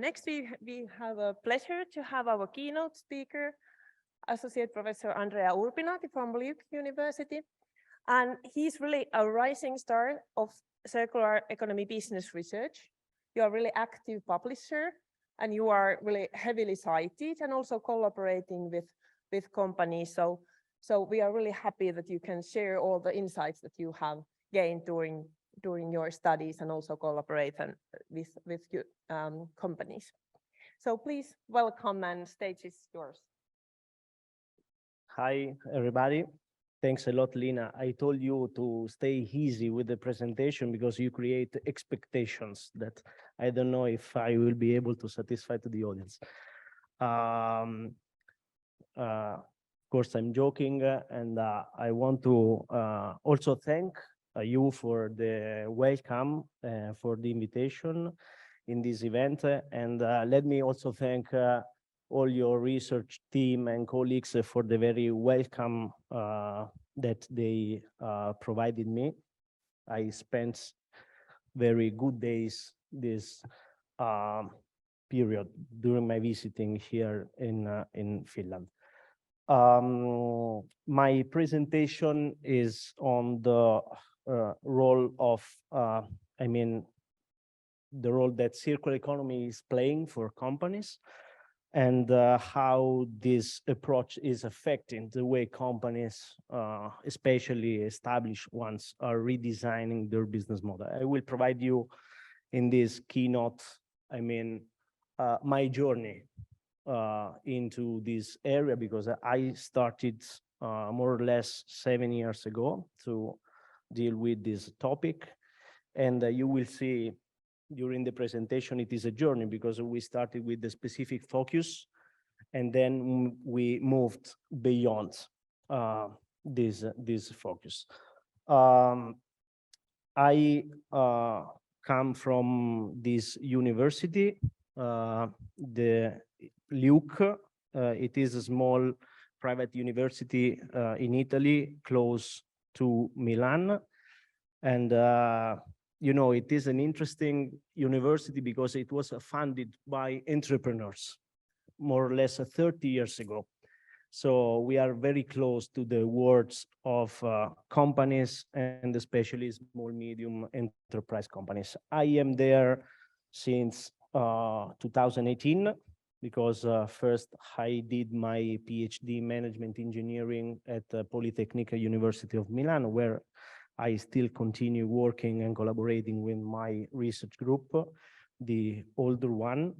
next we have a pleasure to have our keynote speaker, Associate Professor Andrea Urbinati from LIUC University. And he's really a rising star of circular economy business research. You are really active publisher, and you are really heavily cited and also collaborating with companies. So we are really happy that you can share all the insights that you have gained during your studies and also collaborate with companies. So please welcome, and stage is yours. Hi, everybody. Thanks a lot, Lina. I told you to stay easy with the presentation because you create expectations that I don't know if I will be able to satisfy to the audience. Of course, I'm joking, and I want to also thank you for the welcome, for the invitation in this event. And let me also thank all your research team and colleagues for the very welcome that they provided me. I spent very good days this period during my visiting here in Finland. My presentation is on the role of, the role that circular economy is playing for companies, and how this approach is affecting the way companies, especially established ones, are redesigning their business model. I will provide you in this keynote, my journey into this area, because I started more or less 7 years ago to deal with this topic. And you will see during the presentation, it is a journey, because we started with the specific focus, and then we moved beyond this focus. I come from this university, the LIUC. It is a small private university in Italy, close to Milan. And you know, it is an interesting university because it was funded by entrepreneurs more or less 30 years ago. So we are very close to the words of companies, and especially small, medium enterprise companies. I am there since 2018, because first I did my PhD management engineering at the Politecnico University of Milan, where I still continue working and collaborating with my research group, the older one.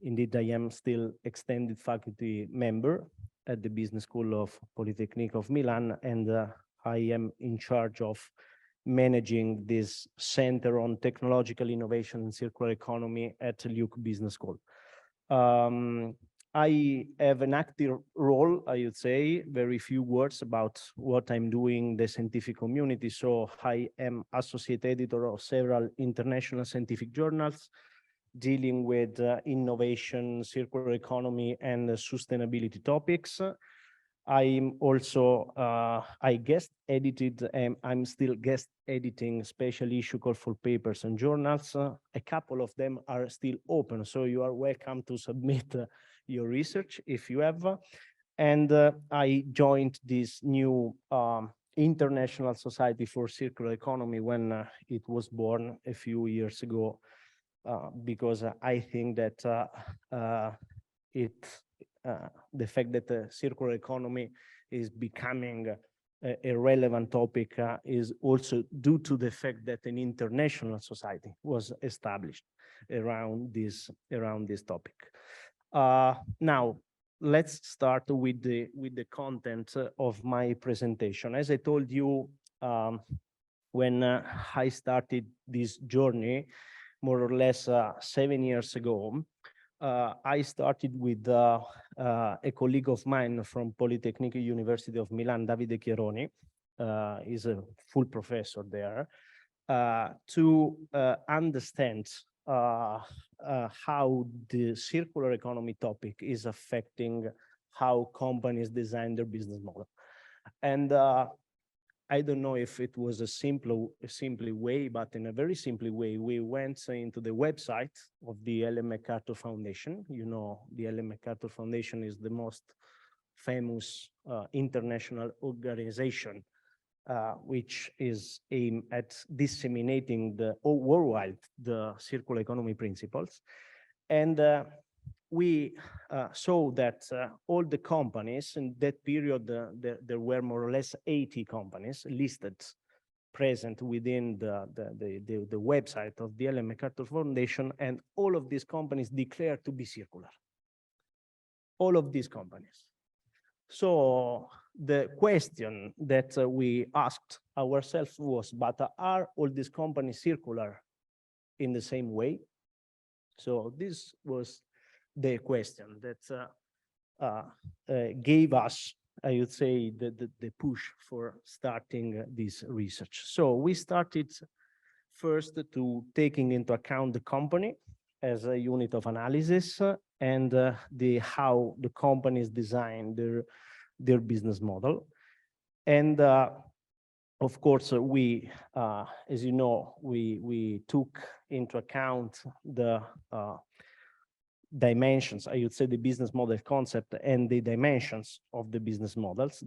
Indeed, I am still extended faculty member at the Business School of Politecnico of Milan, and I am in charge of managing this Center on Technological Innovation and Circular Economy at LIUC Business School. I have an active role, I would say, very few words about what I'm doing in the scientific community. So I am associate editor of several international scientific journals dealing with innovation, circular economy, and sustainability topics. I'm also, I guest edited, and I'm still guest editing special issue call for papers and journals. A couple of them are still open, so you are welcome to submit your research if you have. And I joined this new International Society for Circular Economy when it was born a few years ago, because I think that the fact that the circular economy is becoming a relevant topic is also due to the fact that an international society was established around this topic. Now, let's start with the content of my presentation. As I told you, when I started this journey, more or less 7 years ago, I started with a colleague of mine from Politecnico University of Milan, Davide Chieroni, is a full professor there, to understand how the circular economy topic is affecting how companies design their business model. And I don't know if it was a simply way, but in a very simple way, we went into the website of the Ellen MacArthur Foundation. You know, the Ellen MacArthur Foundation is the most famous international organization which is aimed at disseminating worldwide the circular economy principles. And we saw that all the companies in that period, there were more or less 80 companies listed present within the website of the Ellen MacArthur Foundation, and all of these companies declared to be circular. All of these companies. So the question that we asked ourselves was, but are all these companies circular in the same way? So this was the question that gave us, I would say, the push for starting this research. So we started first to taking into account the company as a unit of analysis and how the companies design their business model. And of course, we, as you know, we took into account the dimensions, I would say the business model concept and the dimensions of the business models,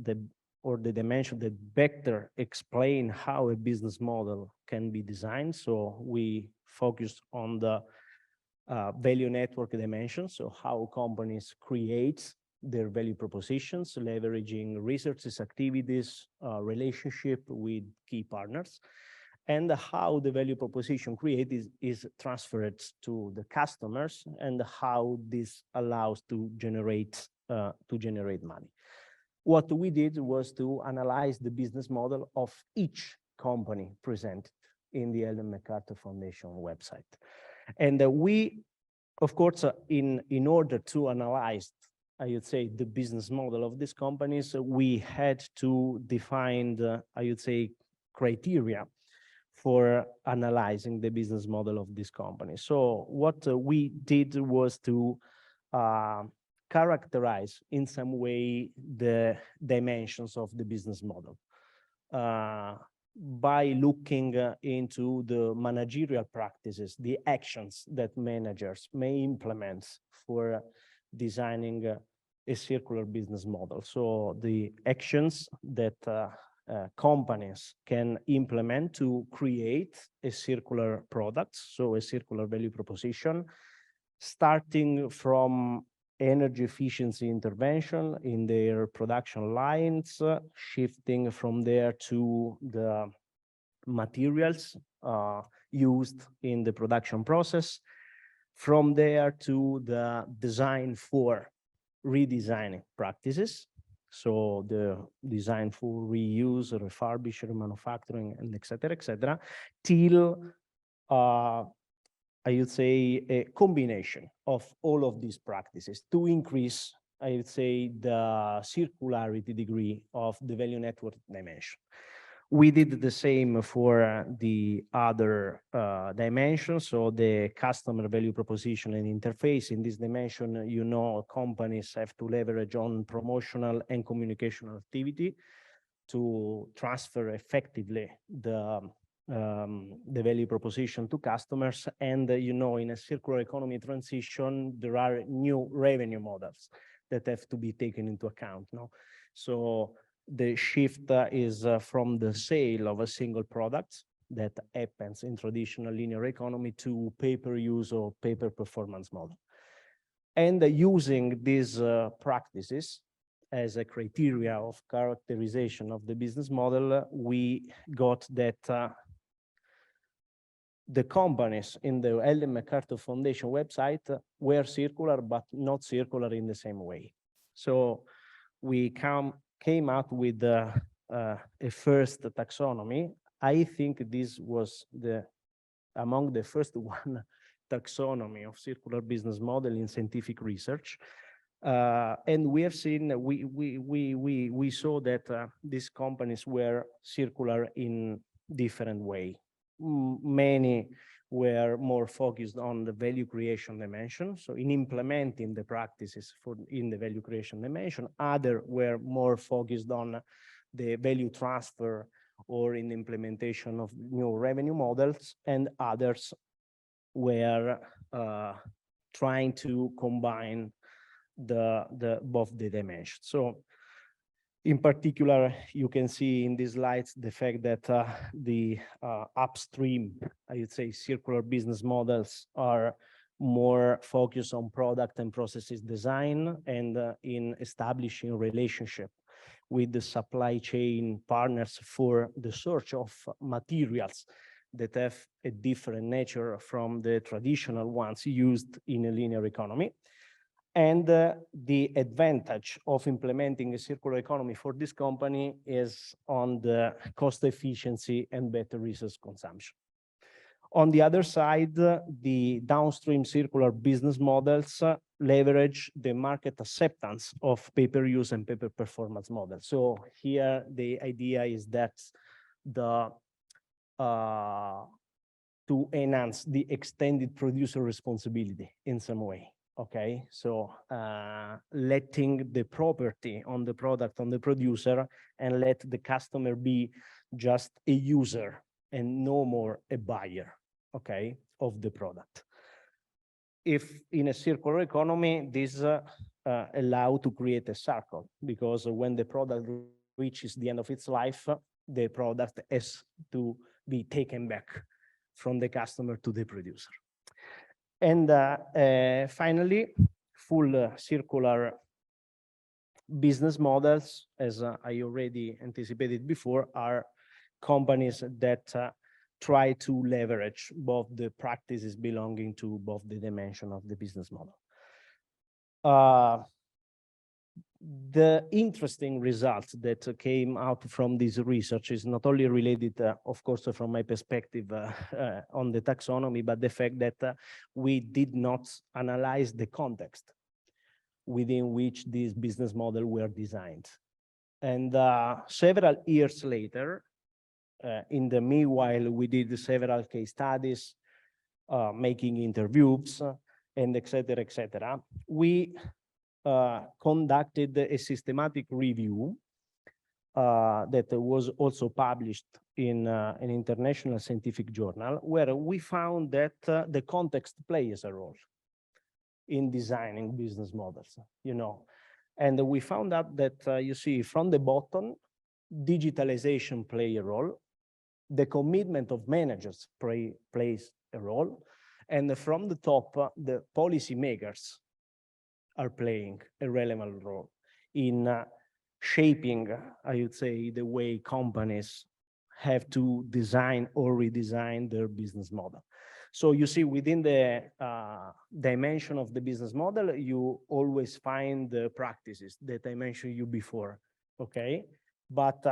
or the dimension that better explain how a business model can be designed. So we focused on the value network dimension, so how companies create their value propositions, leveraging researches, activities, relationship with key partners, and how the value proposition created is transferred to the customers, and how this allows to generate money. What we did was to analyze the business model of each company presented in the Ellen MacArthur Foundation website. And we, of course, in order to analyze, I would say, the business model of these companies, we had to define I would say, criteria for analyzing the business model of this company. So what we did was to characterize in some way the dimensions of the business model by looking into the managerial practices, the actions that managers may implement for designing a circular business model. So the actions that companies can implement to create a circular product, so a circular value proposition, starting from energy efficiency intervention in their production lines, shifting from there to the materials used in the production process, from there to the design for redesigning practices, so the design for reuse, refurbish, remanufacturing, and et cetera, till I would say a combination of all of these practices to increase, I would say, the circularity degree of the value network dimension. We did the same for the other dimensions, so the customer value proposition and interface. In this dimension, you know, companies have to leverage on promotional and communicational activity to transfer effectively the value proposition to customers. And you know, in a circular economy transition, there are new revenue models that have to be taken into account. No? So the shift is from the sale of a single product that happens in traditional linear economy to pay-per-use or pay-per-performance model. And using these practices as a criteria of characterization of the business model, we got that the companies in the Ellen MacArthur Foundation website were circular, but not circular in the same way. So we came out with a first taxonomy. I think this was among the first one taxonomy of circular business model in scientific research. And we have seen, we saw that these companies were circular in different way. Many were more focused on the value creation dimension, so in implementing the practices in the value creation dimension. Other were more focused on the value transfer or in the implementation of new revenue models, and others were trying to combine both the dimensions. So in particular, you can see in these slides the fact that the upstream, I would say, circular business models are more focused on product and processes design and in establishing relationship with the supply chain partners for the search of materials that have a different nature from the traditional ones used in a linear economy. And the advantage of implementing a circular economy for this company is on the cost efficiency and better resource consumption. On the other side, the downstream circular business models leverage the market acceptance of pay-per-use and pay-per-performance models. So here the idea is that to enhance the extended producer responsibility in some way. Okay, so letting the property on the product on the producer and let the customer be just a user and no more a buyer, okay, of the product. If in a circular economy, this allow to create a circle, because when the product reaches the end of its life, the product has to be taken back from the customer to the producer. And finally, full circular business models, as I already anticipated before, are companies that try to leverage both the practices belonging to both the dimension of the business model. The interesting results that came out from this research is not only related, of course, from my perspective on the taxonomy, but the fact that we did not analyze the context within which these business models were designed. And several years later, in the meanwhile, we did several case studies, making interviews, and et cetera, we conducted a systematic review that was also published in an international scientific journal, where we found that the context plays a role in designing business models, you know. And we found out that, you see, from the bottom, digitalization plays a role, the commitment of managers plays a role, and from the top, the policymakers are playing a relevant role in shaping, I would say, the way companies have to design or redesign their business model. So you see, within the dimension of the business model, you always find the practices that I mentioned you before, okay? But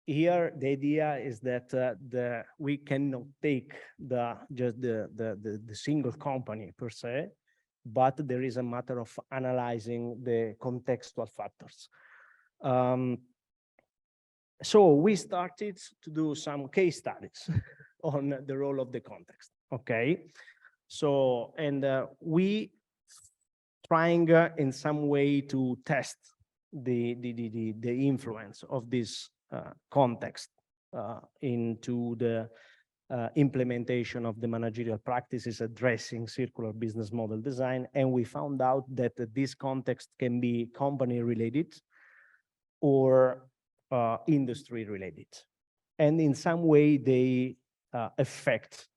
here, the idea is that we cannot take just the single company per se, but there is a matter of analyzing the contextual factors. So we started to do some case studies on the role of the context, okay? So, and we trying in some way to test the influence of this context into the implementation of the managerial practices addressing circular business model design. And we found out that this context can be company related or industry related. And in some way they affect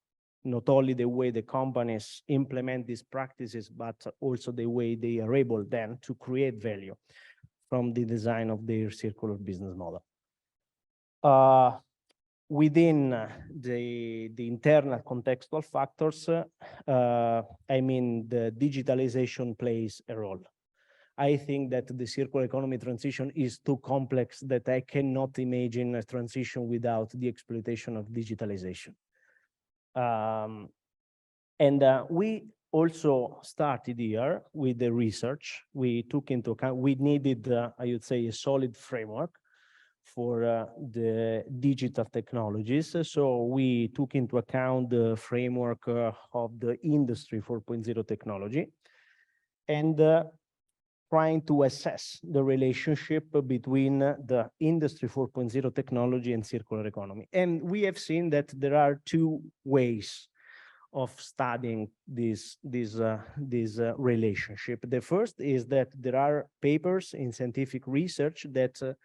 not only the way the companies implement these practices, but also the way they are able then to create value from the design of their circular business model. Within the internal contextual factors, I mean, the digitalization plays a role. I think that the circular economy transition is too complex that I cannot imagine a transition without the exploitation of digitalization. And we also started here with the research. We took into account, we needed, I would say, a solid framework for the digital technologies. So we took into account the framework of the Industry 4.0 technology. And trying to assess the relationship between the Industry 4.0 technology and circular economy. And we have seen that there are two ways of studying this relationship. The first is that there are papers in scientific research that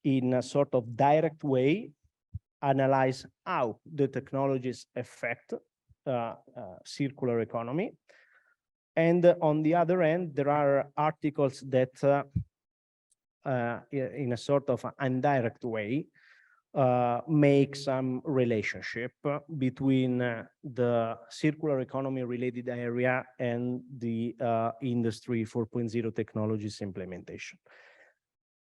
in a sort of direct way analyze how the technologies affect circular economy. And on the other end, there are articles that in a sort of indirect way make some relationship between the circular economy related area and the Industry 4.0 technologies implementation.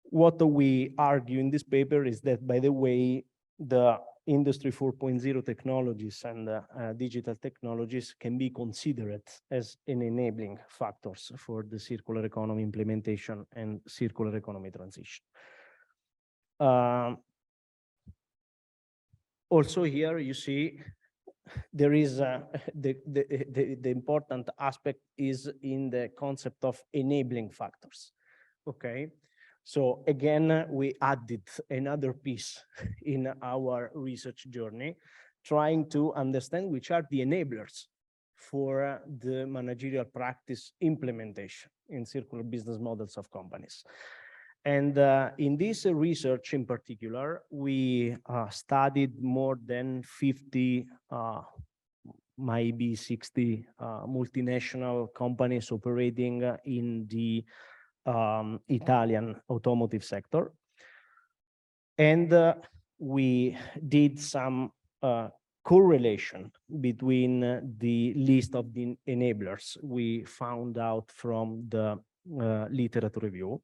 What we argue in this paper is that, by the way, the Industry 4.0 technologies and digital technologies can be considered as an enabling factors for the circular economy implementation and circular economy transition. Also here you see there is the important aspect is in the concept of enabling factors. Okay. So again, we added another piece in our research journey, trying to understand which are the enablers for the managerial practice implementation in circular business models of companies. And in this research in particular, we studied more than 50, maybe 60 multinational companies operating in the Italian automotive sector. And we did some correlation between the list of the enablers we found out from the literature review.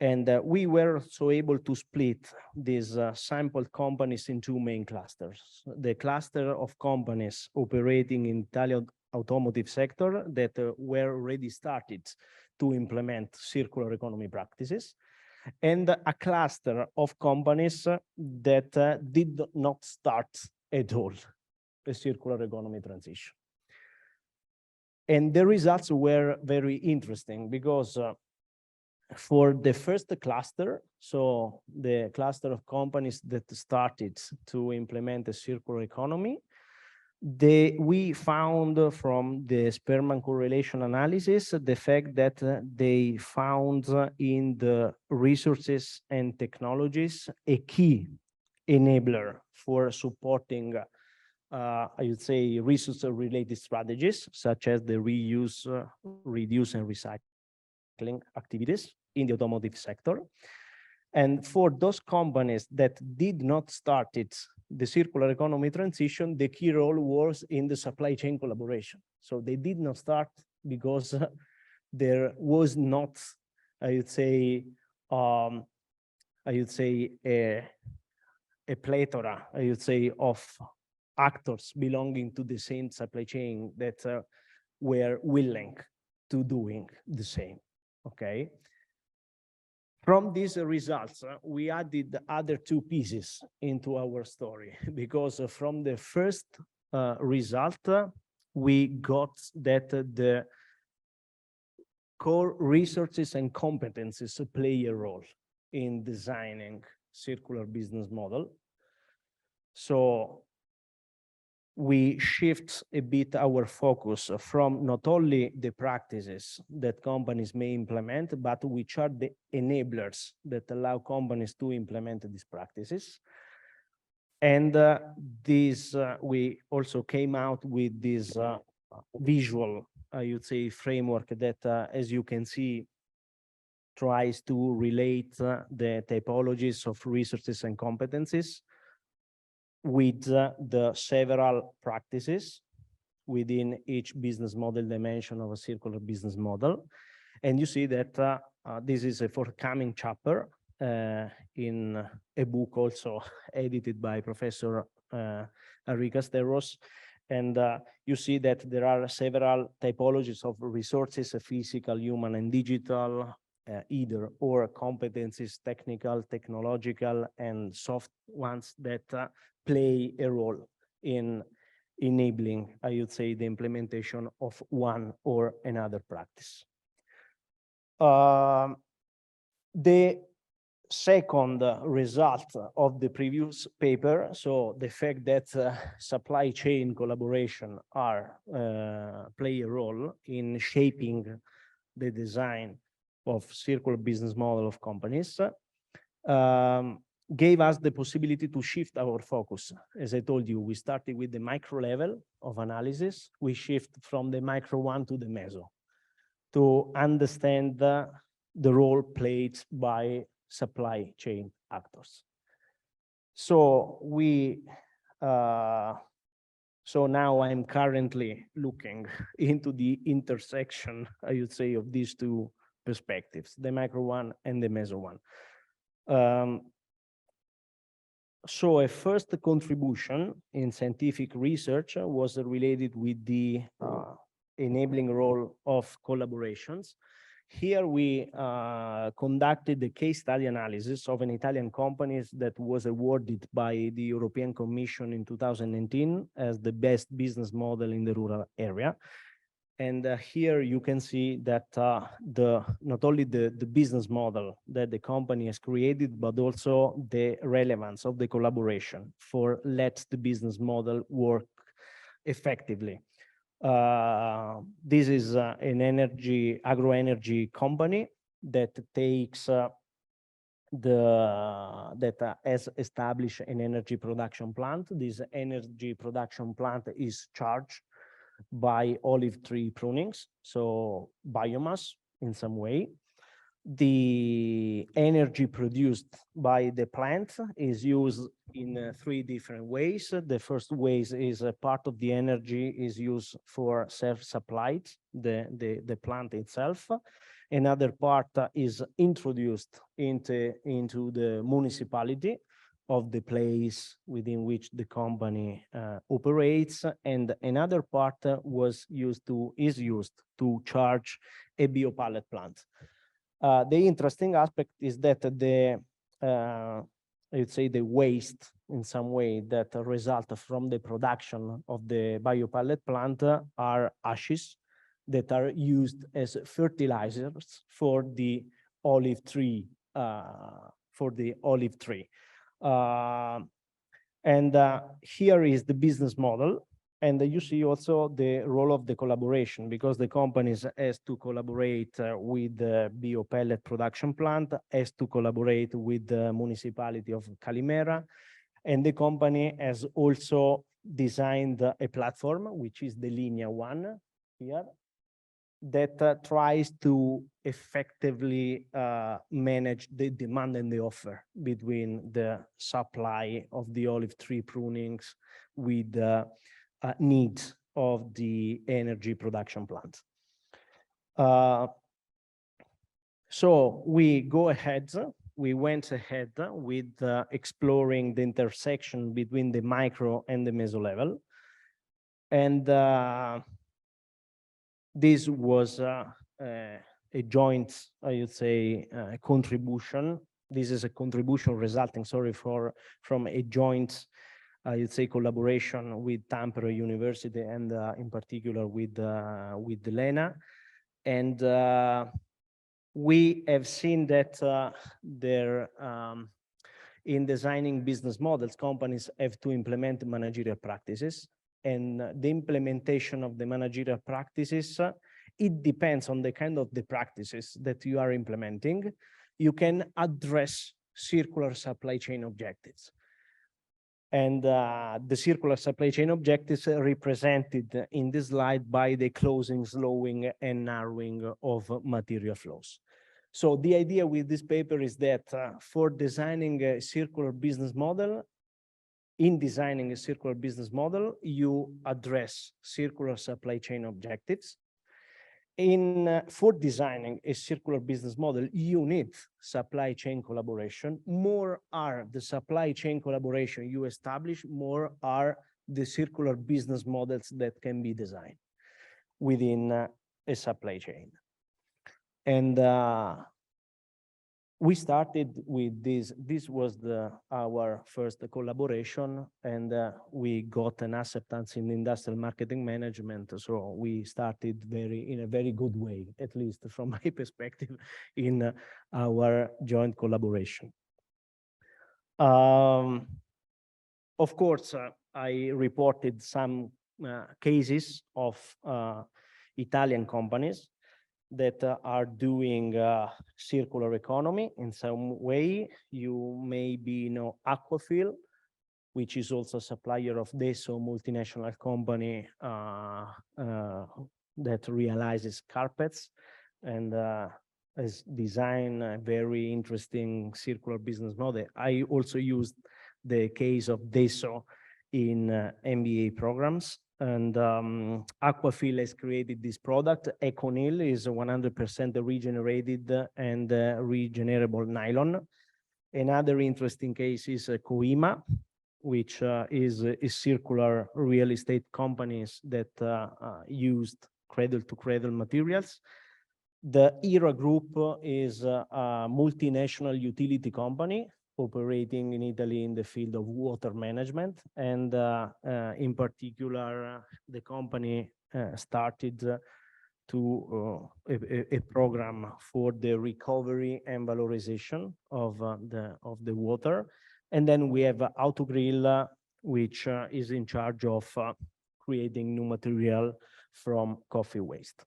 And we were also able to split these sampled companies in two main clusters. The cluster of companies operating in Italian automotive sector that were already started to implement circular economy practices, and a cluster of companies that did not start at all a circular economy transition. And the results were very interesting because for the first cluster, so the cluster of companies that started to implement a circular economy, we found from the Spearman correlation analysis the fact that they found in the resources and technologies a key enabler for supporting, I would say, resource-related strategies, such as the reuse, reduce, and recycling activities in the automotive sector. And for those companies that did not start the circular economy transition, the key role was in the supply chain collaboration. So they did not start because there was not, I would say a plethora, I would say, of actors belonging to the same supply chain that were willing to doing the same. Okay. From these results, we added other two pieces into our story, because from the first result, we got that the core resources and competencies play a role in designing circular business model. So we shift a bit our focus from not only the practices that companies may implement, but which are the enablers that allow companies to implement these practices. And we also came out with this visual, I would say, framework that, as you can see, tries to relate the typologies of resources and competencies with the several practices within each business model dimension of a circular business model. And you see that this is a forthcoming chapter in a book also edited by Professor Enrique Sterros. And you see that there are several typologies of resources, physical, human, and digital, either or competencies, technical, technological, and soft ones that play a role in enabling, I would say, the implementation of one or another practice. The second result of the previous paper, so the fact that supply chain collaboration play a role in shaping the design of circular business model of companies, gave us the possibility to shift our focus. As I told you, we started with the micro level of analysis. We shift from the micro one to the meso to understand the role played by supply chain actors. So so now I'm currently looking into the intersection, I would say, of these two perspectives, the micro one and the meso one. So a first contribution in scientific research was related with the enabling role of collaborations. Here we conducted the case study analysis of an Italian company that was awarded by the European Commission in 2019 as the best business model in the rural area. And here you can see that not only the business model that the company has created, but also the relevance of the collaboration for let the business model work effectively. This is an agro-energy company that takes that has established an energy production plant. This energy production plant is charged by olive tree prunings, so biomass in some way. The energy produced by the plant is used in 3 different ways. The first way is a part of the energy is used for self-supplied, the plant itself. Another part is introduced into the municipality of the place within which the company operates, and another part is used to charge a biopallet plant. The interesting aspect is that I would say the waste in some way that result from the production of the biopallet plant are ashes that are used as fertilizers for the olive tree. And here is the business model. And you see also the role of the collaboration, because the companies has to collaborate with the biopellet production plant, has to collaborate with the municipality of Calimera. And the company has also designed a platform, which is the Linea 1 here, that tries to effectively manage the demand and the offer between the supply of the olive tree prunings with the needs of the energy production plant. So we went ahead with exploring the intersection between the micro and the meso level. And this was a joint, I would say, contribution. This is a contribution resulting, from a joint, I would say, collaboration with Tampere University and in particular with Lena. And we have seen that in designing business models, companies have to implement managerial practices. And the implementation of the managerial practices, it depends on the kind of the practices that you are implementing. You can address circular supply chain objectives. And the circular supply chain objectives are represented in this slide by the closing, slowing, and narrowing of material flows. So the idea with this paper is that for designing a circular business model, you address circular supply chain objectives. For designing a circular business model, you need supply chain collaboration. More are the supply chain collaboration you establish, more are the circular business models that can be designed within a supply chain. And we started with this. This was our first collaboration, and we got an acceptance in industrial marketing management. So we started in a very good way, at least from my perspective, in our joint collaboration. Of course, I reported some cases of Italian companies that are doing circular economy in some way. You maybe know Aquafil, which is also a supplier of Deso, multinational company that realizes carpets and has designed a very interesting circular business model. I also used the case of Deso in MBA programs. And Aquafil has created this product. Econil is 100% regenerated and regenerable nylon. Another interesting case is Coima, which is circular real estate companies that used cradle-to-cradle materials. The ERA Group is a multinational utility company operating in Italy in the field of water management. And in particular, the company started a program for the recovery and valorization of the water. And then we have Autogrill, which is in charge of creating new material from coffee waste.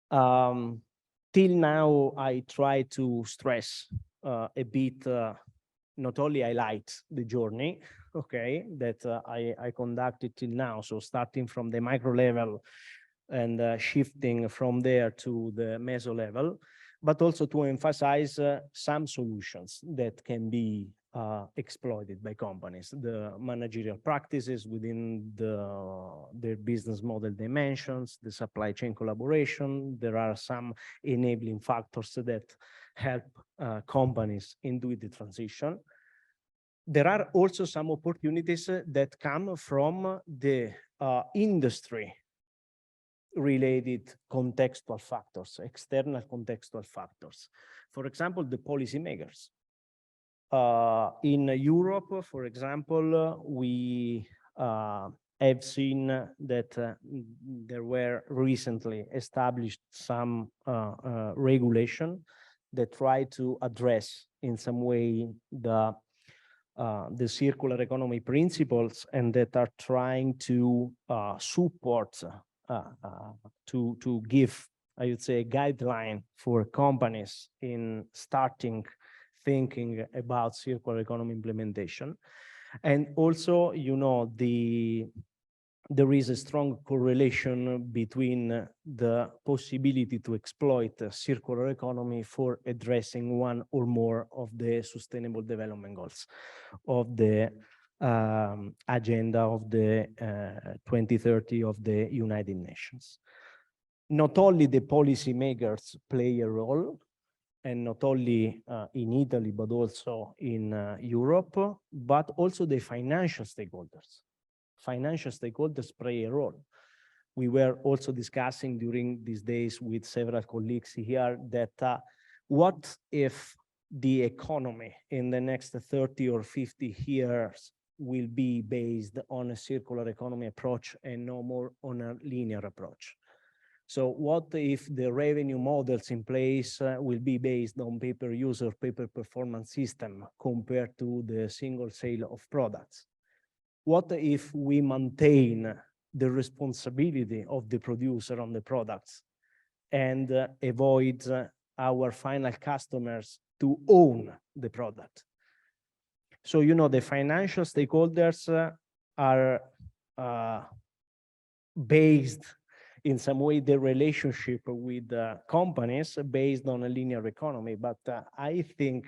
Till now, I try to stress a bit, not only highlight the journey, okay, that I conducted till now. So starting from the micro level and shifting from there to the meso level, but also to emphasize some solutions that can be exploited by companies, the managerial practices within their business model dimensions, the supply chain collaboration. There are some enabling factors that help companies in doing the transition. There are also some opportunities that come from the industry related contextual factors, external contextual factors. For example, the policymakers. In Europe, for example, we have seen that there were recently established some regulation that try to address in some way the circular economy principles, and that are trying to support to give, I would say, a guideline for companies in starting thinking about circular economy implementation. And also, you know, there is a strong correlation between the possibility to exploit the circular economy for addressing one or more of the sustainable development goals of the agenda of the 2030 of the United Nations. Not only the policymakers play a role, and not only in Italy, but also in Europe, but also the financial stakeholders. Financial stakeholders play a role. We were also discussing during these days with several colleagues here that what if the economy in the next 30 or 50 years will be based on a circular economy approach and no more on a linear approach? So what if the revenue models in place will be based on pay-per-use or pay-per-performance system compared to the single sale of products? What if we maintain the responsibility of the producer on the products and avoid our final customers to own the product? So, you know, the financial stakeholders are based in some way the relationship with companies based on a linear economy. But I think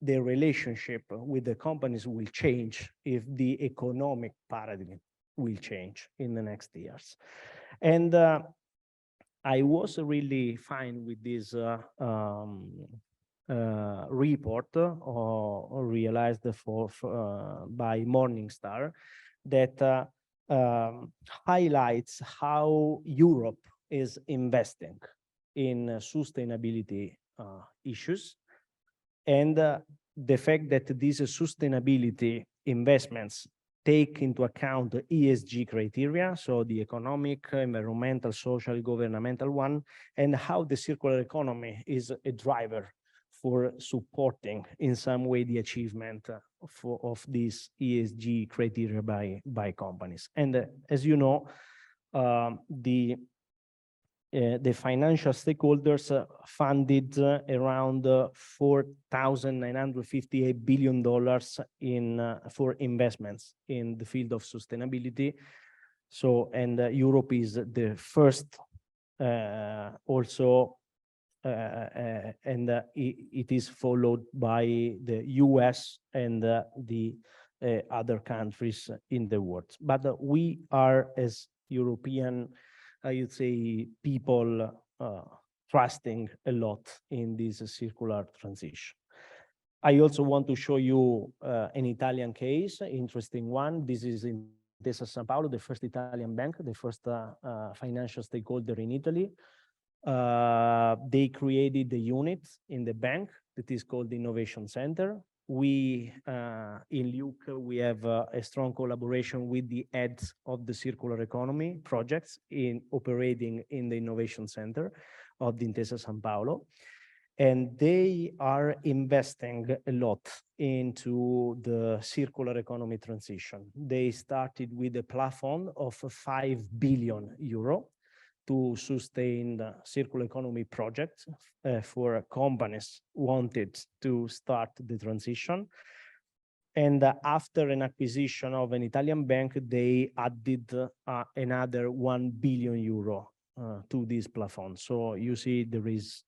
the relationship with the companies will change if the economic paradigm will change in the next years. And I was really fine with this report realized by Morningstar that highlights how Europe is investing in sustainability issues. And the fact that these sustainability investments take into account the ESG criteria, so the economic, environmental, social, governmental one, and how the circular economy is a driver for supporting in some way the achievement of these ESG criteria by companies. And as you know, the financial stakeholders funded around $4,958 billion for investments in the field of sustainability. So, and Europe is the first also, and it is followed by the US and the other countries in the world. But we are, as European, I would say, people trusting a lot in this circular transition. I also want to show you an Italian case, interesting one. This is in Intesa Sanpaolo, the first Italian bank, the first financial stakeholder in Italy. They created a unit in the bank that is called the Innovation Center. We, in LIUC, we have a strong collaboration with the heads of the circular economy projects in operating in the Innovation Center of the Intesa Sanpaolo. And they are investing a lot into the circular economy transition. They started with a plafond of 5 billion euro to sustain the circular economy project for companies wanted to start the transition. And after an acquisition of an Italian bank, they added another 1 billion euro to this plafond. So you see there is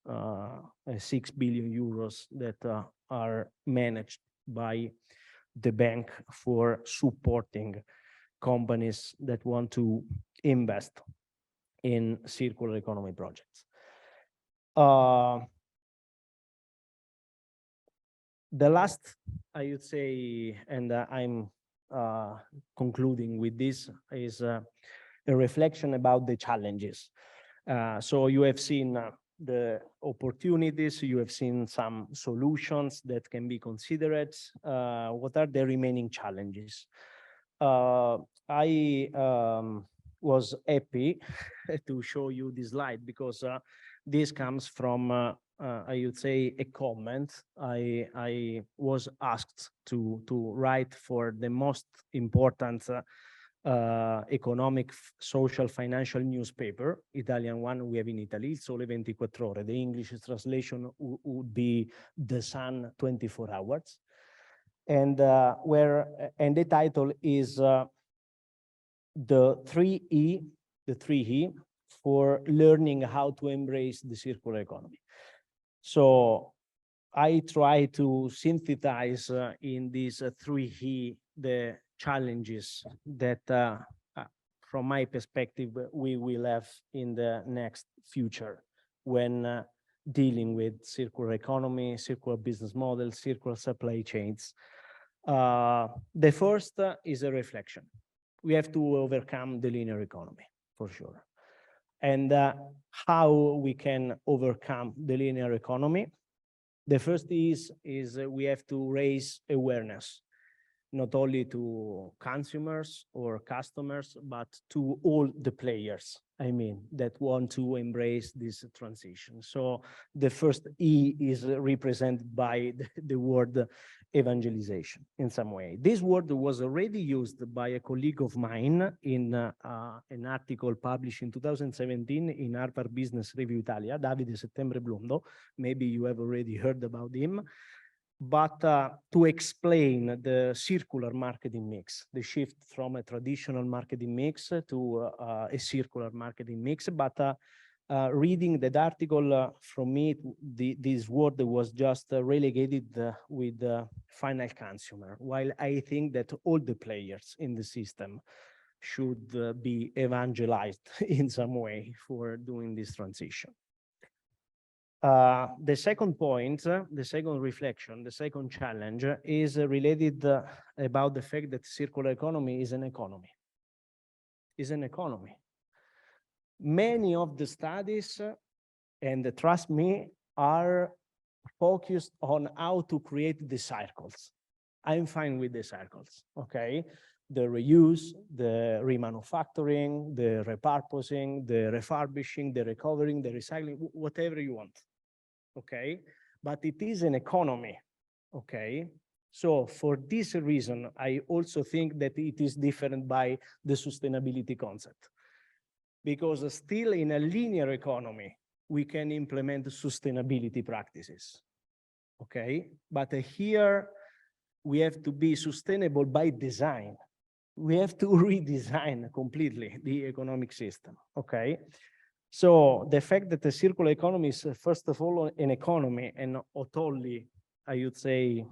6 billion euros that are managed by the bank for supporting companies that want to invest in circular economy projects. The last, I would say, and I'm concluding with this, is a reflection about the challenges. So you have seen the opportunities, you have seen some solutions that can be considered. What are the remaining challenges? I was happy to show you this slide because this comes from, I would say, a comment. I was asked to write for the most important economic, social, financial newspaper, Italian one we have in Italy, Sole 24 Ore. The English translation would be The Sun 24 Hours. And and the title is the 3E for learning how to embrace the circular economy. So I try to synthesize in these 3E the challenges that, from my perspective, we will have in the next future when dealing with circular economy, circular business models, circular supply chains. The first is a reflection. We have to overcome the linear economy, for sure. And how we can overcome the linear economy? The first is we have to raise awareness, not only to consumers or customers, but to all the players, I mean, that want to embrace this transition. So the first E is represented by the word evangelization in some way. This word was already used by a colleague of mine in an article published in 2017 in Harvard Business Review Italia, Davide Settembre Blondo. Maybe you have already heard about him. But to explain the circular marketing mix, the shift from a traditional marketing mix to a circular marketing mix. But reading that article from me, this word was just relegated with the final consumer, while I think that all the players in the system should be evangelized in some way for doing this transition. The second point, the second reflection, the second challenge is related about the fact that circular economy is an economy. Is an economy. Many of the studies, and trust me, are focused on how to create the circles. I'm fine with the circles, okay? The reuse, the remanufacturing, the repurposing, the refurbishing, the recovering, the recycling, whatever you want, okay? But it is an economy, okay? So for this reason, I also think that it is different by the sustainability concept. Because still in a linear economy, we can implement sustainability practices, okay? But here, we have to be sustainable by design. We have to redesign completely the economic system, okay? So the fact that the circular economy is, first of all, an economy and not only, I would say,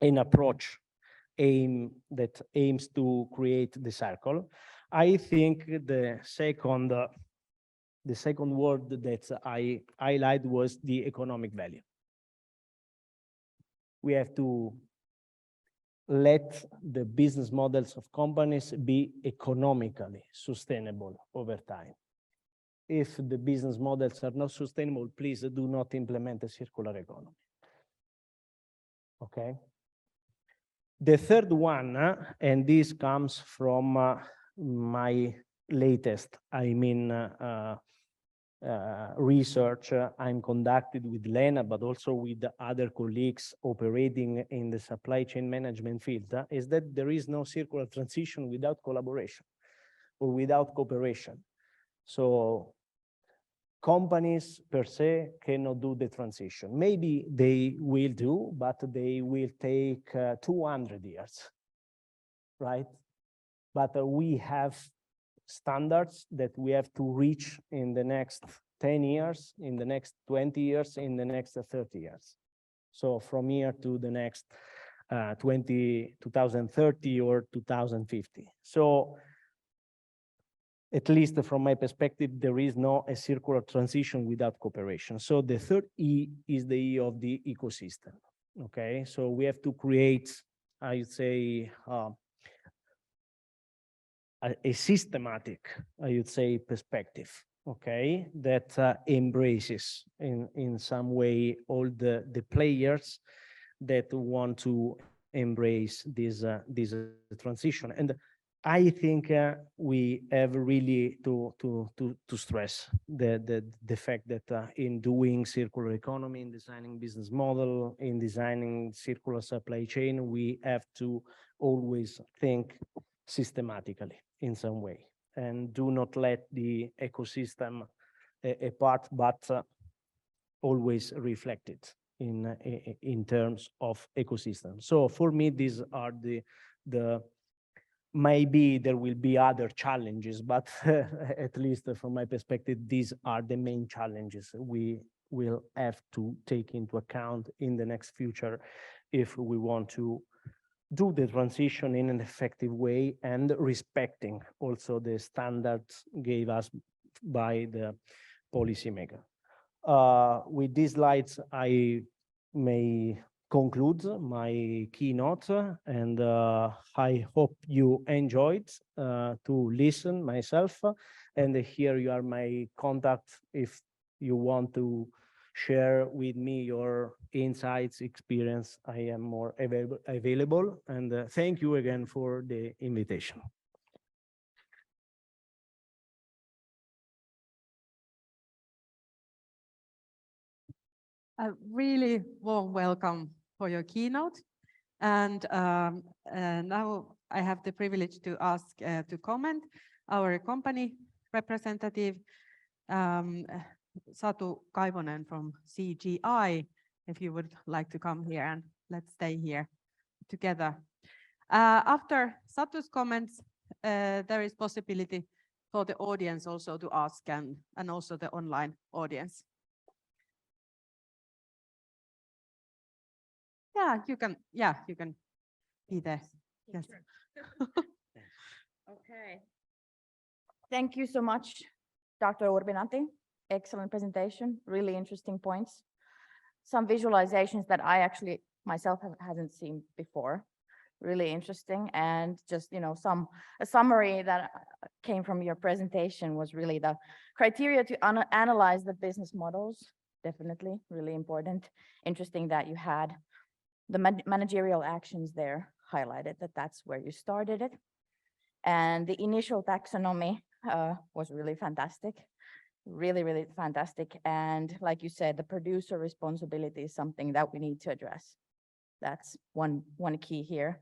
an approach that aims to create the circle. I think the second word that I highlight was the economic value. We have to let the business models of companies be economically sustainable over time. If the business models are not sustainable, please do not implement a circular economy. Okay. The third one, and this comes from my latest, research I'm conducted with Lena, but also with other colleagues operating in the supply chain management field, is that there is no circular transition without collaboration or without cooperation. So companies per se cannot do the transition. Maybe they will do, but they will take 200 years, right? But we have standards that we have to reach in the next 10 years, in the next 20 years, in the next 30 years. So from here to the next 2030 or 2050. So at least from my perspective, there is no a circular transition without cooperation. So the third E is the E of the ecosystem, okay? So we have to create, I would say, a systematic, I would say, perspective, okay, that embraces in some way all the players that want to embrace this transition. And I think we have really to stress the fact that in doing circular economy, in designing business model, in designing circular supply chain, we have to always think systematically in some way and do not let the ecosystem apart, but always reflected in terms of ecosystem. So for me, these are the maybe there will be other challenges, but at least from my perspective, these are the main challenges we will have to take into account in the next future if we want to do the transition in an effective way and respecting also the standards gave us by the policymaker. With these slides, I may conclude my keynote, and I hope you enjoyed to listen myself. And here you are my contact if you want to share with me your insights, experience. I am more available. And thank you again for the invitation. A really warm welcome for your keynote. And now I have the privilege to ask to comment our company representative, Satu Kaivonen from CGI, if you would like to come here, and let's stay here together. After Satu's comments, there is possibility for the audience also to ask, and also the online audience. You can be there. Yes. Okay. Thank you so much, Dr. Urbinati. Excellent presentation, really interesting points. Some visualizations that I actually myself hasn't seen before. Really interesting. And just, a summary that came from your presentation was really the criteria to analyze the business models definitely really important. Interesting that you had the managerial actions there highlighted, that that's where you started it. And the initial taxonomy was really fantastic, really fantastic. And like you said, the producer responsibility is something that we need to address. That's one key here.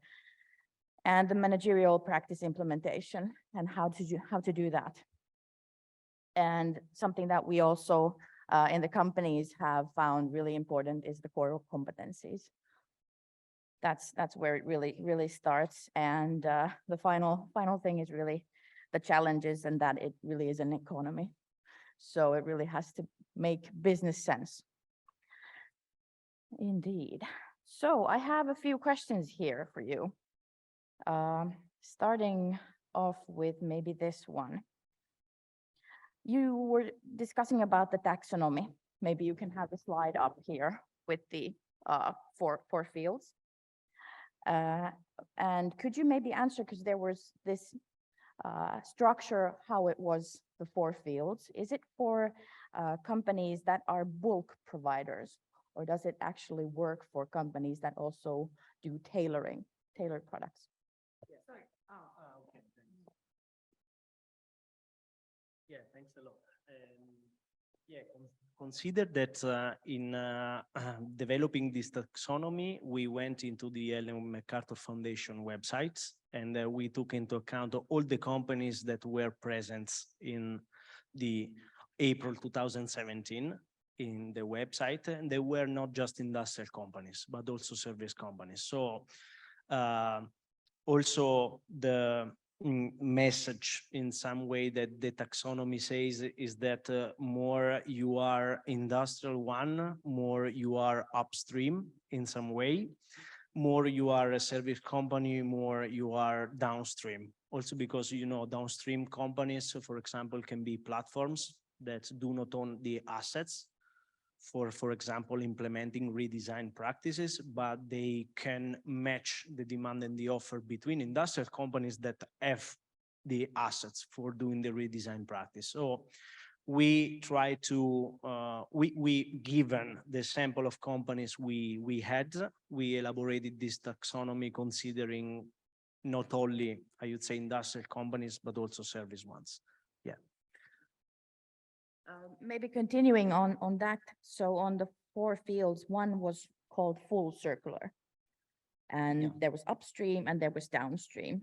And the managerial practice implementation and how to do that. And something that we also in the companies have found really important is the core competencies. That's where it really starts. And the final thing is really the challenges, and that it really is an economy. So it really has to make business sense. Indeed. So I have a few questions here for you. Starting off with maybe this one. You were discussing about the taxonomy. Maybe you can have the slide up here with the four fields. And could you maybe answer, because there was this structure, how it was the four fields. Is it for companies that are bulk providers, or does it actually work for companies that also do tailored products? Sorry. Okay. Yeah, thanks a lot. Yeah, consider that in developing this taxonomy, we went into the Ellen MacArthur Foundation websites, and we took into account all the companies that were present in the April 2017 in the website, and they were not just industrial companies, but also service companies. So also the message in some way that the taxonomy says is that more you are industrial one, more you are upstream in some way, more you are a service company, more you are downstream. Also because, you know, downstream companies, for example, can be platforms that do not own the assets for example, implementing redesign practices, but they can match the demand and the offer between industrial companies that have the assets for doing the redesign practice. So we try to, we given the sample of companies we had, we elaborated this taxonomy considering not only, I would say, industrial companies, but also service ones. Yeah. Maybe continuing on that. So on the four fields, one was called full circular. And there was upstream and there was downstream.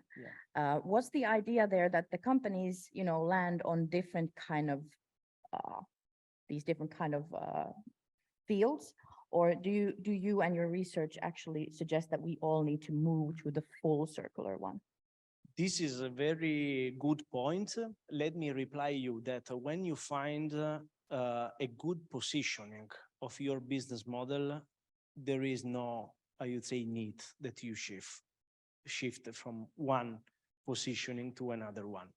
Yeah. Was the idea there that the companies, you know, land on different kind of, these different kind of fields? Or do you and your research actually suggest that we all need to move to the full circular one? This is a very good point. Let me reply you that when you find a good positioning of your business model, there is no, I would say, need that you shift from one positioning to another one.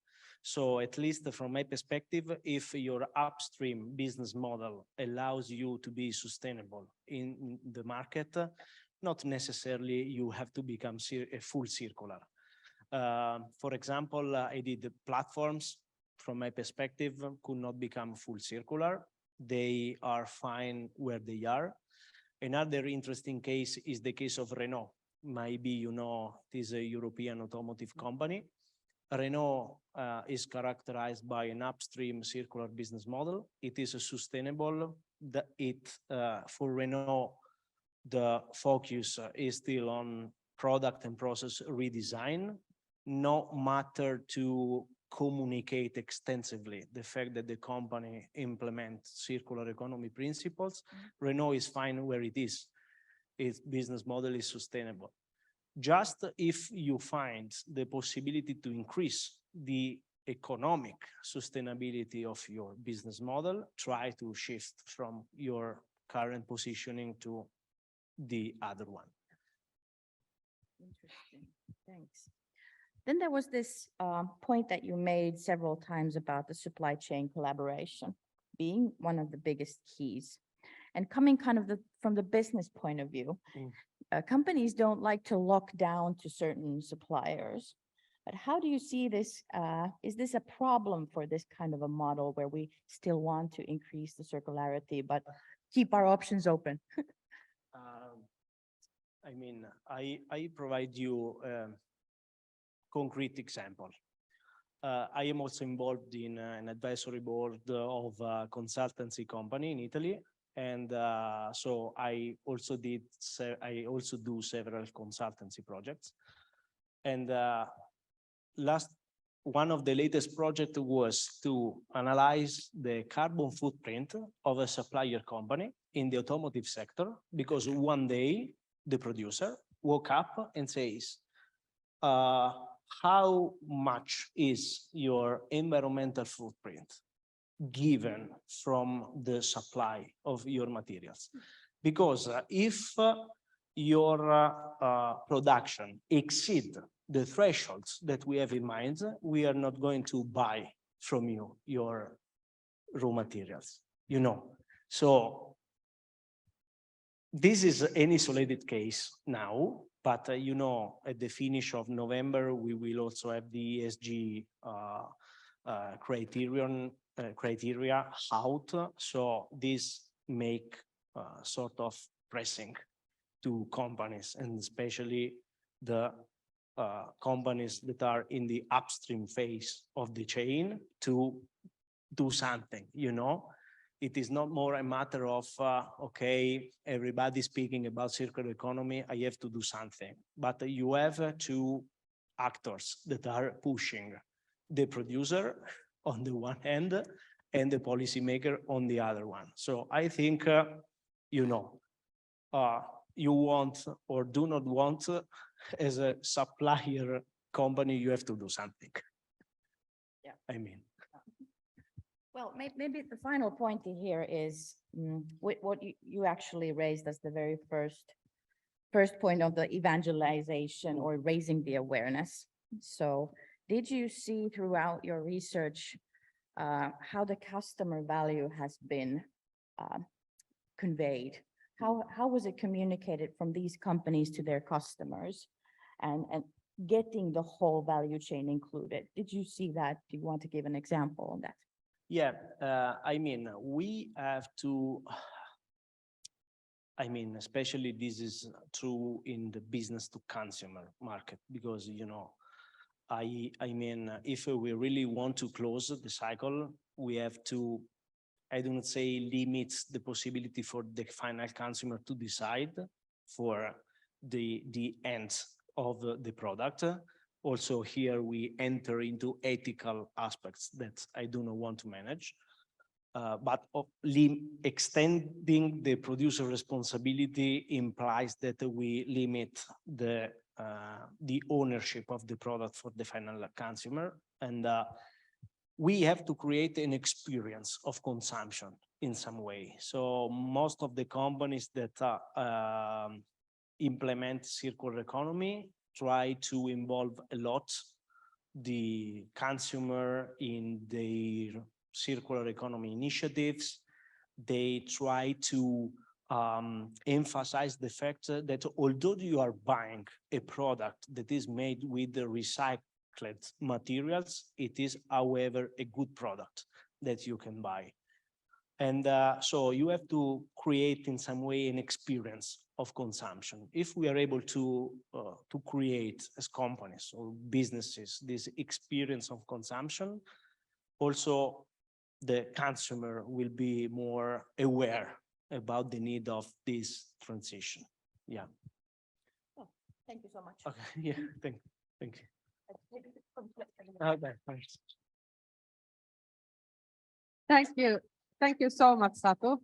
So at least from my perspective, if your upstream business model allows you to be sustainable in the market, not necessarily you have to become a full circular. For example, I did platforms, from my perspective, could not become full circular. They are fine where they are. Another interesting case is the case of Renault. Maybe you know, it is a European automotive company. Renault is characterized by an upstream circular business model. It is a sustainable. For Renault, the focus is still on product and process redesign. No matter to communicate extensively the fact that the company implements circular economy principles, Renault is fine where it is. Its business model is sustainable. Just if you find the possibility to increase the economic sustainability of your business model, try to shift from your current positioning to the other one. Interesting, thanks. Then there was this point that you made several times about the supply chain collaboration being one of the biggest keys. And coming kind of from the business point of view, companies don't like to lock down to certain suppliers. But how do you see this? Is this a problem for this kind of a model where we still want to increase the circularity, but keep our options open. I mean, I provide you a concrete example. I am also involved in an advisory board of a consultancy company in Italy. And so I also do several consultancy projects. And one of the latest projects was to analyze the carbon footprint of a supplier company in the automotive sector, because one day the producer woke up and says, how much is your environmental footprint given from the supply of your materials? Because if your production exceed the thresholds that we have in mind, we are not going to buy from you your raw materials, you know. So this is an isolated case now, but you know, at the finish of November, we will also have the ESG criteria out. So this make sort of pressing to companies, and especially the companies that are in the upstream phase of the chain, to do something, you know. It is not more a matter of, okay, everybody's speaking about circular economy, I have to do something. But you have two actors that are pushing: the producer on the one hand and the policymaker on the other one. So I think, you know, you want or do not want, as a supplier company, you have to do something. Yeah. I mean. Well, maybe the final point here is what you actually raised as the very first point of the evangelization or raising the awareness. So did you see throughout your research how the customer value has been conveyed? How was it communicated from these companies to their customers, and getting the whole value chain included? Did you see that? Do you want to give an example on that? Yeah, I mean, we have to, I mean, especially this is true in the business to consumer market, because, you know, I mean, if we really want to close the cycle, we have to, I do not say limit the possibility for the final consumer to decide for the end of the product. Also here we enter into ethical aspects that I do not want to manage, but extending the producer responsibility implies that we limit the ownership of the product for the final consumer. And we have to create an experience of consumption in some way. So most of the companies that implement circular economy try to involve a lot the consumer in their circular economy initiatives. They try to emphasize the fact that although you are buying a product that is made with the recycled materials, it is, however, a good product that you can buy. And so you have to create in some way an experience of consumption. If we are able to create as companies or businesses this experience of consumption, also the consumer will be more aware about the need of this transition. Yeah. Oh, thank you so much. Okay. Yeah. Thank you. Okay. Thanks. Thank you. Thank you so much, Satu.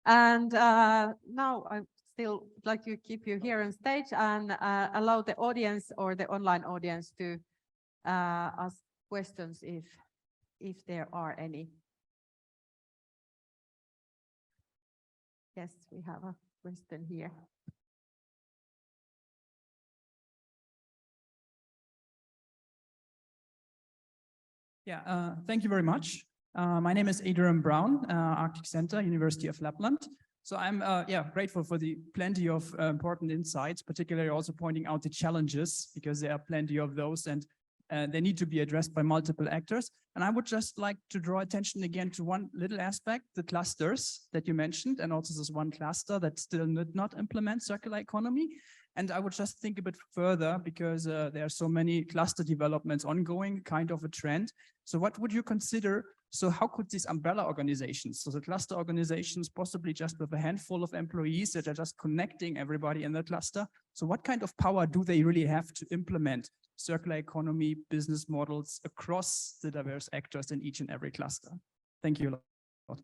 And now I still like to keep you here on stage and allow the audience or the online audience to ask questions if there are any. Yes, we have a question here. Yeah, thank you very much. My name is Adrian Brown, Arctic Center, University of Lapland. So I'm grateful for the plenty of important insights, particularly also pointing out the challenges, because there are plenty of those, and they need to be addressed by multiple actors. And I would just like to draw attention again to one little aspect, the clusters that you mentioned, and also this one cluster that still did not implement circular economy. And I would just think a bit further, because there are so many cluster developments ongoing, kind of a trend. So what would you consider? So how could these umbrella organizations, so the cluster organizations, possibly just with a handful of employees that are just connecting everybody in the cluster, so what kind of power do they really have to implement circular economy business models across the diverse actors in each and every cluster? Thank you a lot.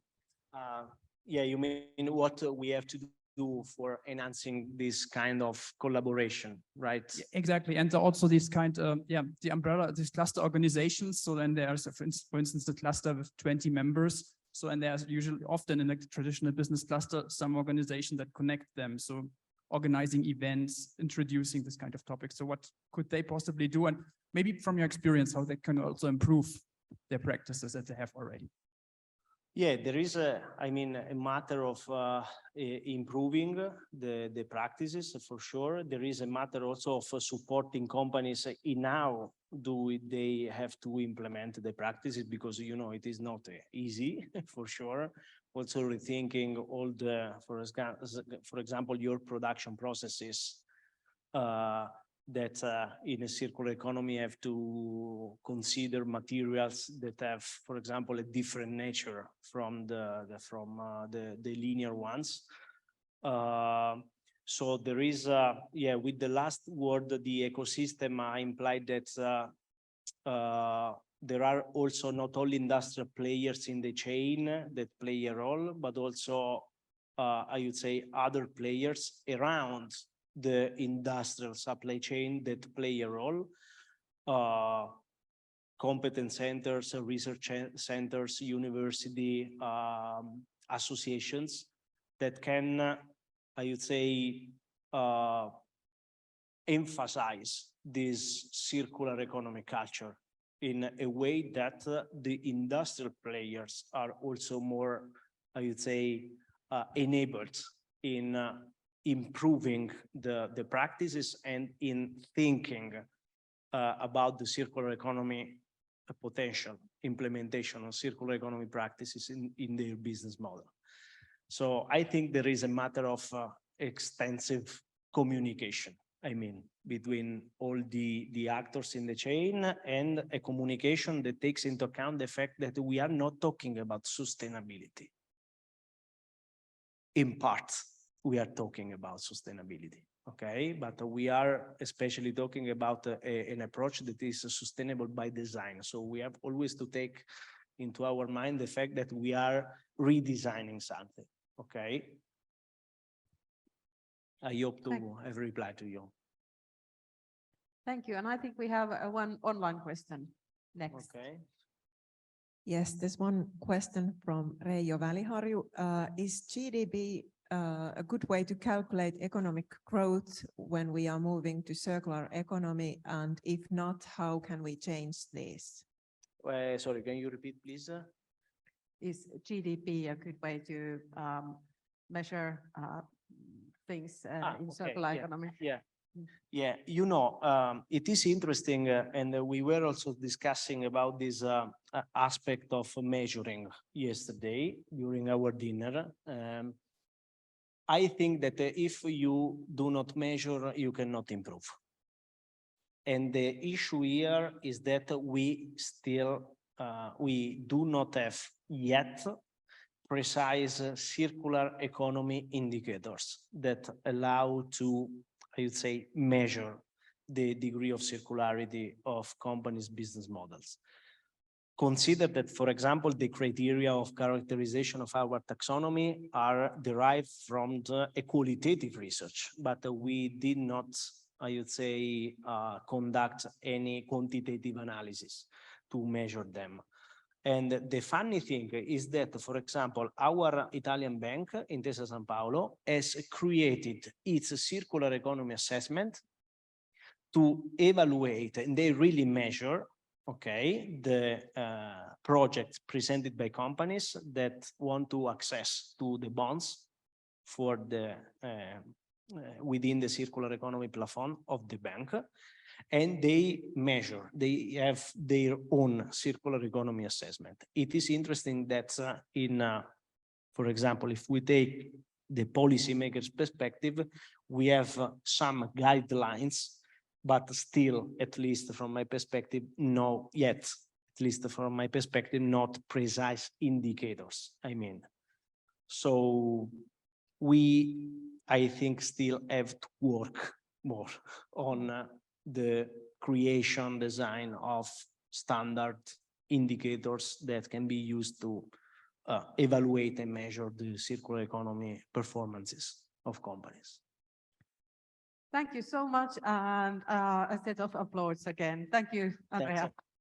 Yeah, you mean what we have to do for enhancing this kind of collaboration, right? Yeah, exactly. And also these kind of, the umbrella, these cluster organizations. So then there's, for instance, the cluster with 20 members. So, and there's usually often in a traditional business cluster, some organization that connect them. So organizing events, introducing this kind of topic. So what could they possibly do? And maybe from your experience, how they can also improve their practices that they have already. Yeah, there is a matter of improving the practices for sure. There is a matter also of supporting companies in how do they have to implement the practices, because, you know, it is not easy for sure. Also rethinking all the, for example, your production processes that in a circular economy have to consider materials that have, for example, a different nature from the linear ones. So there is, with the last word, the ecosystem, I implied that there are also not only industrial players in the chain that play a role, but also, I would say, other players around the industrial supply chain that play a role. Competence centers, research centers, university associations that can, I would say, emphasize this circular economy culture in a way that the industrial players are also more, I would say, enabled in improving the practices and in thinking about the circular economy potential implementation of circular economy practices in their business model. So I think there is a matter of extensive communication, between all the actors in the chain, and a communication that takes into account the fact that we are not talking about sustainability. In part, we are talking about sustainability, okay? But we are especially talking about an approach that is sustainable by design. So we have always to take into our mind the fact that we are redesigning something, okay? I hope to have replied to you. Thank you. And I think we have one online question next. Okay. Yes, there's one question from Reijo Väliharju. Is GDP a good way to calculate economic growth when we are moving to circular economy? And if not, how can we change this? Sorry, can you repeat, please? Is GDP a good way to measure things in circular economy? Yeah, you know, it is interesting, and we were also discussing about this aspect of measuring yesterday during our dinner. I think that if you do not measure, you cannot improve. And the issue here is that we still, we do not have yet precise circular economy indicators that allow to, I would say, measure the degree of circularity of companies' business models. Consider that, for example, the criteria of characterization of our taxonomy are derived from a qualitative research, but we did not, I would say, conduct any quantitative analysis to measure them. And the funny thing is that, for example, our Italian bank, Intesa Sanpaolo, has created its circular economy assessment to evaluate, and they really measure, okay, the projects presented by companies that want to access to the bonds for the within the circular economy plafond of the bank. and they measure, they have their own circular economy assessment. It is interesting that for example, if we take the policymakers' perspective, we have some guidelines, but still, at least from my perspective, not precise indicators, I mean. So I think, still have to work more on the creation, design of standard indicators that can be used to evaluate and measure the circular economy performances of companies. Thank you so much, and a set of applause again. Thank you, Andrea. Thanks.